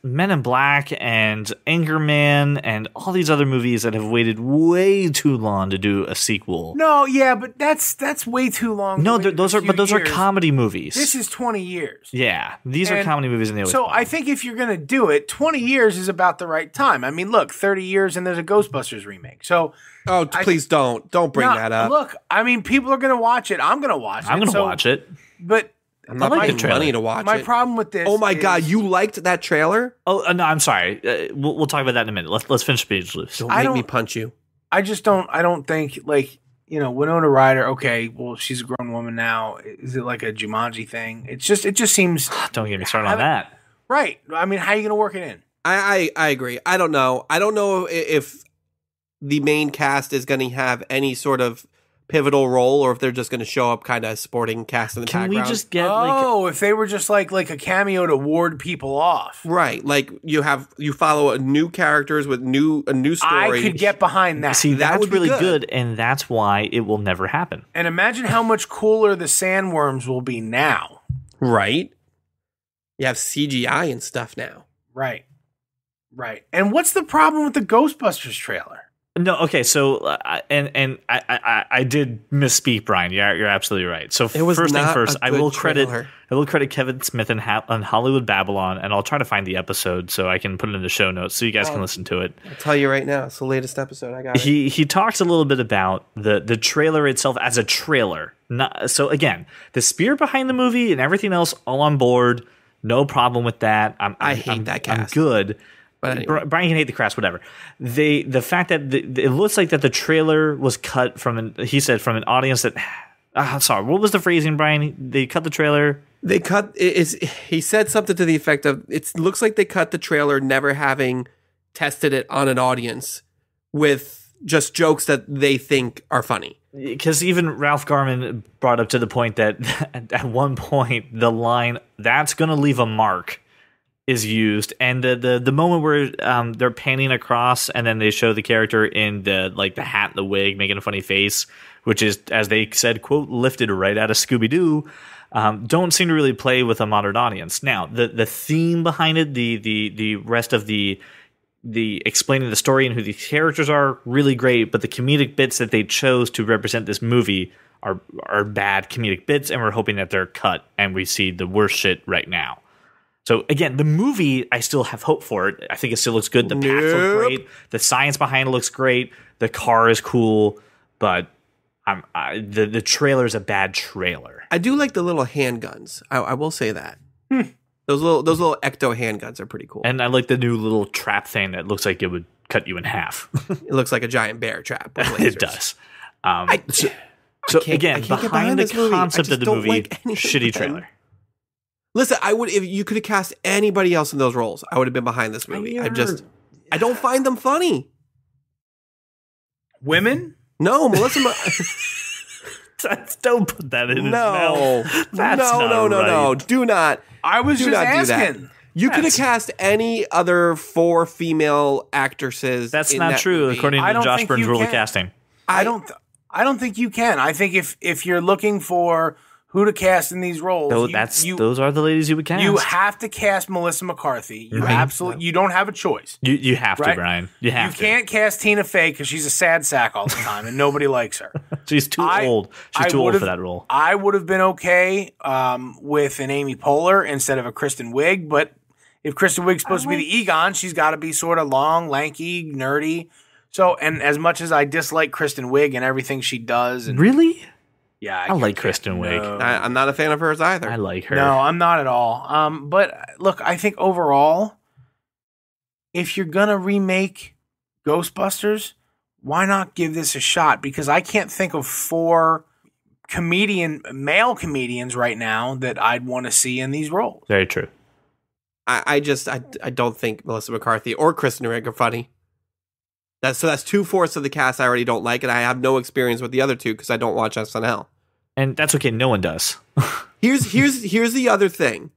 Men in Black and Anchorman and all these other movies that have waited way too long to do a sequel. No, yeah, but that's way too long. No, those are comedy movies. This is 20 years. Yeah, these are comedy movies, and they always so I think if you're gonna do it, 20 years is about the right time. I mean, look, 30 years and there's a Ghostbusters remake. So please don't bring that up. Look, I mean, people are gonna watch it. I'm gonna watch it. I'm gonna watch it, but. I'm not paying money to watch it. My problem with this. Oh my god, you liked that trailer? Oh no, I'm sorry. We'll talk about that in a minute. Let's finish Beetlejuice. Don't make me punch you. I just don't. I don't think Winona Ryder. Okay, well she's a grown woman now. Is it like a Jumanji thing? It just seems. Don't get me started on that. Right. I mean, how are you going to work it in? I agree. I don't know. I don't know if the main cast is going to have any sort of pivotal role, or if they're just going to show up kind of sporting cast in the background. Can we just get if they were just like a cameo to ward people off, right? Like you follow new characters with a new story. I could get behind that. See, that's really good, and that's why it will never happen. And imagine how much cooler the sandworms will be now. Right? You have CGI and stuff now. Right. And what's the problem with the Ghostbusters trailer? No, okay, so I did misspeak, Brian. You're absolutely right. So first thing first, I will credit Kevin Smith in Hollywood Babylon, and I'll try to find the episode so I can put it in the show notes so you guys can listen to it. I'll tell you right now, it's the latest episode. I got it. He talks a little bit about the trailer itself as a trailer. So again, the spirit behind the movie and everything else, all on board. No problem with that. I hate that cast. I'm good. But anyway. Brian can hate the cast, whatever. The fact that it looks like that the trailer was cut from an audience that. Sorry, what was the phrasing, Brian? They cut the trailer. They cut. He said something to the effect of, "It looks like they cut the trailer, never having tested it on an audience, with just jokes that they think are funny." Because even Ralph Garman brought up to the point that at one point the line "that's going to leave a mark" is used, and the moment where they're panning across and then they show the character in the hat and the wig making a funny face, which is, as they said, quote, lifted right out of Scooby-Doo, don't seem to really play with a modern audience. Now, the theme behind it, the rest of the explaining the story and who the characters are, really great, but the comedic bits that they chose to represent this movie are bad comedic bits, and we're hoping that they're cut and we see the worst shit right now. So again, the movie, I still have hope for it. I think it still looks good. The packs look great. The science behind it looks great. The car is cool, but the trailer is a bad trailer. I do like the little handguns. I will say that. Those little ecto handguns are pretty cool. And I like the new little trap thing that looks like it would cut you in half. It looks like a giant bear trap. It does. So again, behind the concept of the movie, shitty trailer. Listen, I would if you could have cast anybody else in those roles, I would have been behind this movie. I don't find them funny. Women? No, Melissa. Don't put that in his No, mouth. That's no. right. Do not. I was Do just not do that. asking. You could have cast any other 4 female actresses. That's in not that true, movie. according I to don't Josh think Burns' you rule of can. casting. I don't think you can. I think if you're looking for who to cast in these roles, Those are the ladies you would cast. you have to cast Melissa McCarthy. You absolutely you don't have a choice. You have to, Right? Brian. You have to. You can't cast Tina Fey because she's a sad sack all the time and nobody likes her. She's too old. She's too old for that role. I would have been okay with an Amy Poehler instead of a Kristen Wiig, but if Kristen Wiig's supposed to be the Egon, she's got to be sort of long, lanky, nerdy. So, and as much as I dislike Kristen Wiig and everything she does, and Really? yeah, I like Kristen Wiig. I'm not a fan of hers either. I like her. No, I'm not at all. But look, I think overall, if you're gonna remake Ghostbusters, why not give this a shot? Because I can't think of 4 male comedians right now that I'd want to see in these roles. Very true. I don't think Melissa McCarthy or Kristen Wiig are funny. That's 2/4 of the cast I already don't like, and I have no experience with the other 2 because I don't watch SNL. And that's okay. No one does. Here's the other thing.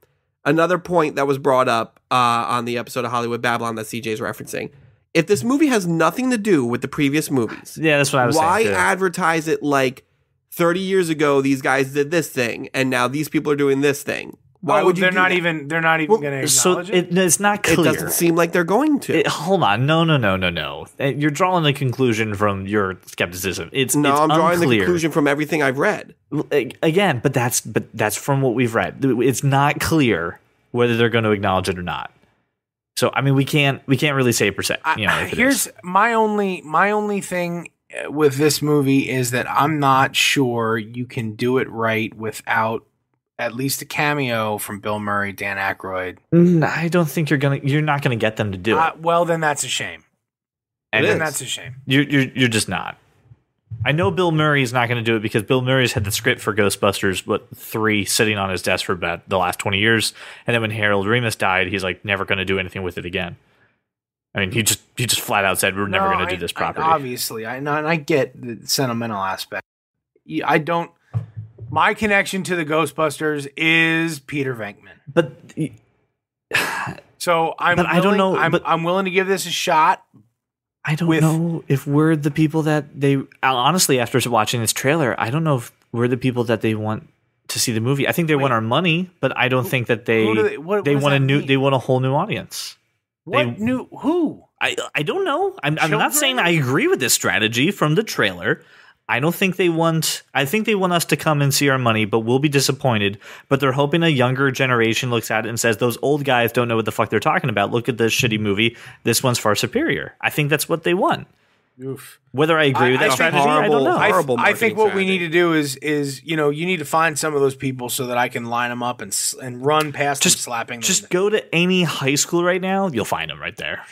Another point that was brought up on the episode of Hollywood Babylon that CJ's referencing. If this movie has nothing to do with the previous movies, Yeah, that's what I was why saying. Why advertise it like 30 years ago these guys did this thing and now these people are doing this thing? Why would you they're do not that? even going to So acknowledge it? it's not clear. It doesn't seem like they're going to. Hold on. No. You're drawing the conclusion from your skepticism. It's I'm drawing the unclear. conclusion from everything I've read. Again, but that's from what we've read. It's not clear whether they're going to acknowledge it or not. So I mean, we can't really say percent. Here's my only thing with this movie is that I'm not sure you can do it right without at least a cameo from Bill Murray, Dan Aykroyd. I don't think you're not gonna get them to do it. Well, then that's a shame. That's a shame. You're just not. I know Bill Murray's not going to do it because Bill Murray's had the script for Ghostbusters, 3 sitting on his desk for about the last 20 years, and then when Harold Ramis died, he's like never going to do anything with it again. I mean, he just flat out said we're never going to do this property. Obviously, I know, and I get the sentimental aspect. I don't. My connection to the Ghostbusters is Peter Venkman, But so I'm. But I don't know. I'm willing to give this a shot. I don't know if we're the people that they honestly, after watching this trailer, I don't know if we're the people that they want to see the movie. I think they want our money, but I don't think that they want they want a whole new audience. Who? I don't know. I'm not saying I agree with this strategy from the trailer. I think they want us to come and see our money, but we'll be disappointed. But they're hoping a younger generation looks at it and says, those old guys don't know what the fuck they're talking about. Look at this shitty movie. This one's far superior. I think that's what they want. Oof. Whether I agree with that strategy, I don't know. I think what we need to do is you need to find some of those people so that I can line them up and run past them slapping them. Just go to any high school right now. You'll find them right there.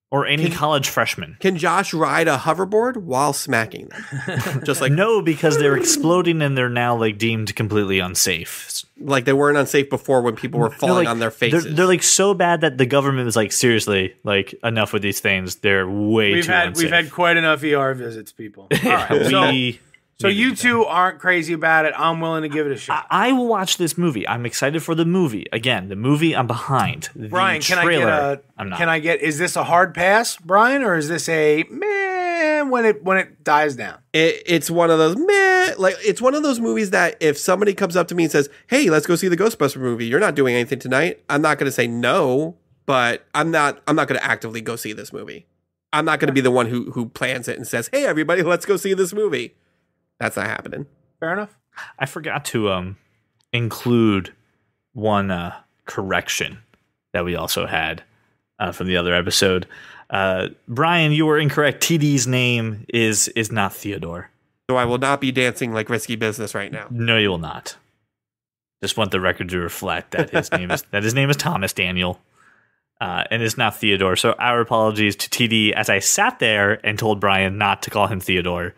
Or any college freshman. Can Josh ride a hoverboard while smacking them? Just like no, because they're exploding and they're now like deemed completely unsafe. Like they weren't unsafe before when people were falling on their faces. They're like so bad that the government was like, seriously, like enough with these things. They're way too unsafe. We've had quite enough ER visits, people. All right, so you two aren't crazy about it. I'm willing to give it a shot. I will watch this movie. I'm excited for the movie. Again, the movie I'm behind. Brian, can I get is this a hard pass, Brian, or is this a meh when it dies down? It's one of those meh, like it's one of those movies that if somebody comes up to me and says, "Hey, let's go see the Ghostbuster movie. You're not doing anything tonight." I'm not going to say no, but I'm not going to actively go see this movie. I'm not going to be the one who plans it and says, "Hey, everybody, let's go see this movie." That's not happening. Fair enough. I forgot to include one correction that we also had from the other episode. Brian, you were incorrect. TD's name is not Theodore. So I will not be dancing like Risky Business right now. No, you will not. Just want the record to reflect that his name is Thomas Daniel. And it's not Theodore. So our apologies to TD as I sat there and told Brian not to call him Theodore.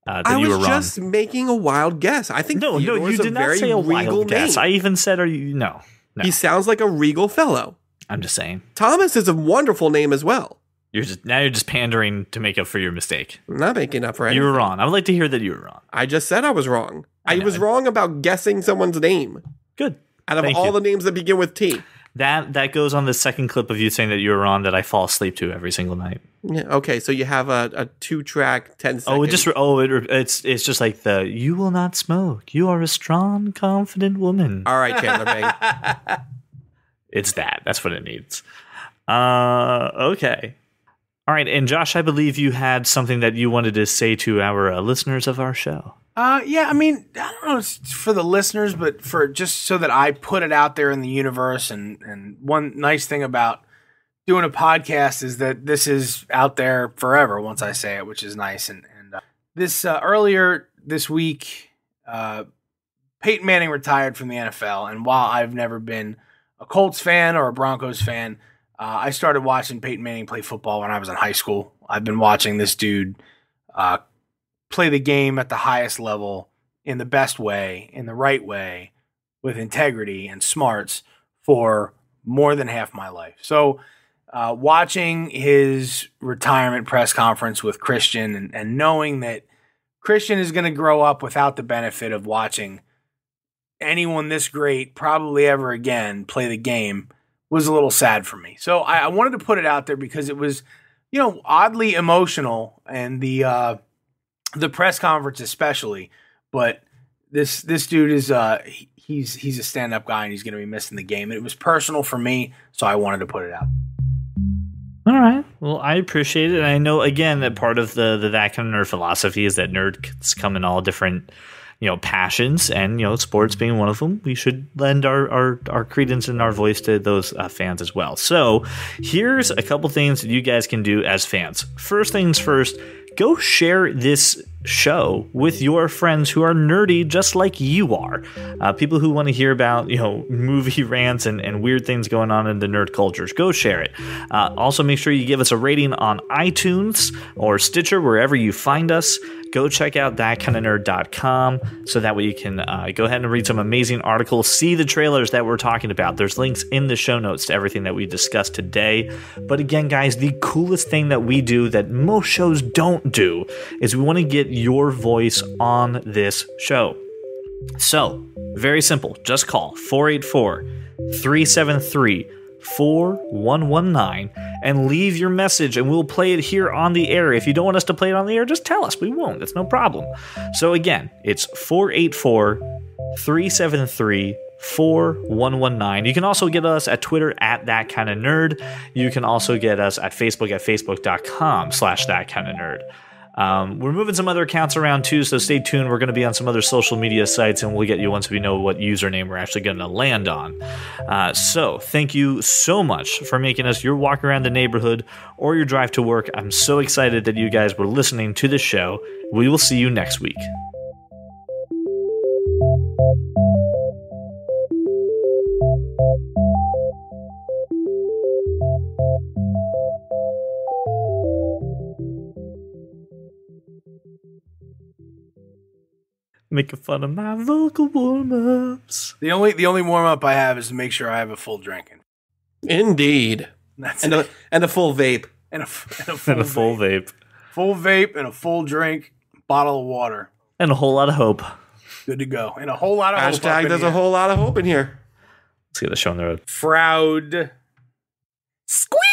that I you were was wrong. just making a wild guess. I think No, Theodore you is did not very say a regal wild guess. name. I even said, "Are you?" No. He sounds like a regal fellow. I'm just saying. Thomas is a wonderful name as well. You're just pandering to make up for your mistake. I'm not making up for anything. You were wrong. I would like to hear that you were wrong. I just said I was wrong. I know. was wrong about guessing someone's name. Good. Out of Thank all you. the names that begin with T. That goes on the second clip of you saying that you were wrong that I fall asleep to every single night. Yeah, okay, so you have a 2-track 10-second. It's just like you will not smoke. You are a strong, confident woman. All right, Chandler Bing. It's that. That's what it needs. Okay. All right, and Josh, I believe you had something that you wanted to say to our listeners of our show. Yeah, I mean, I don't know if it's for the listeners, but for just so that I put it out there in the universe. And one nice thing about doing a podcast is that this is out there forever once I say it, which is nice. And this earlier this week, Peyton Manning retired from the NFL. And while I've never been a Colts fan or a Broncos fan, I started watching Peyton Manning play football when I was in high school. I've been watching this dude play the game at the highest level in the best way, in the right way, with integrity and smarts for more than half my life. So watching his retirement press conference with Christian and knowing that Christian is going to grow up without the benefit of watching anyone this great probably ever again play the game was a little sad for me. So I wanted to put it out there because it was, oddly emotional, and the press conference especially. But this dude is he's a stand-up guy, and he's going to be missing the game. And it was personal for me, so I wanted to put it out. All right. Well, I appreciate it. And I know, again, that part of the that kind of nerd philosophy is that nerds come in all different passions, and sports being one of them. We should lend our credence and our voice to those fans as well. So here's a couple things that you guys can do as fans. First things first, go share this show with your friends who are nerdy just like you are. People who want to hear about movie rants and weird things going on in the nerd cultures. Go share it. Also, make sure you give us a rating on iTunes or Stitcher, wherever you find us. Go check out thatkindofnerd.com so that way you can go ahead and read some amazing articles, see the trailers that we're talking about. There's links in the show notes to everything that we discussed today. But again, guys, the coolest thing that we do that most shows don't do is we want to get your voice on this show. So, very simple. Just call 484-373-4119 and leave your message, and we'll play it here on the air. If you don't want us to play it on the air, just tell us. We won't. That's no problem. So again, it's 484-373-4119. You can also get us at Twitter at ThatKindOfNerd. You can also get us at Facebook at facebook.com/ThatKindOfNerd. We're moving some other accounts around too, so stay tuned. We're going to be on some other social media sites, and we'll get you once we know what username we're actually going to land on. So thank you so much for making us your walk around the neighborhood or your drive to work. I'm so excited that you guys were listening to the show. We will see you next week. Making fun of my vocal warm-ups. The only warm up I have is to make sure I have a full drinking. Indeed. That's And it. a full vape. And a full And a full vape. Full vape and a full drink, bottle of water. And a whole lot of hope. Good to go. And a whole lot of hope up Hashtag in there's here. a whole lot of hope in here. Let's get the show on the road. Fraud. Squeak!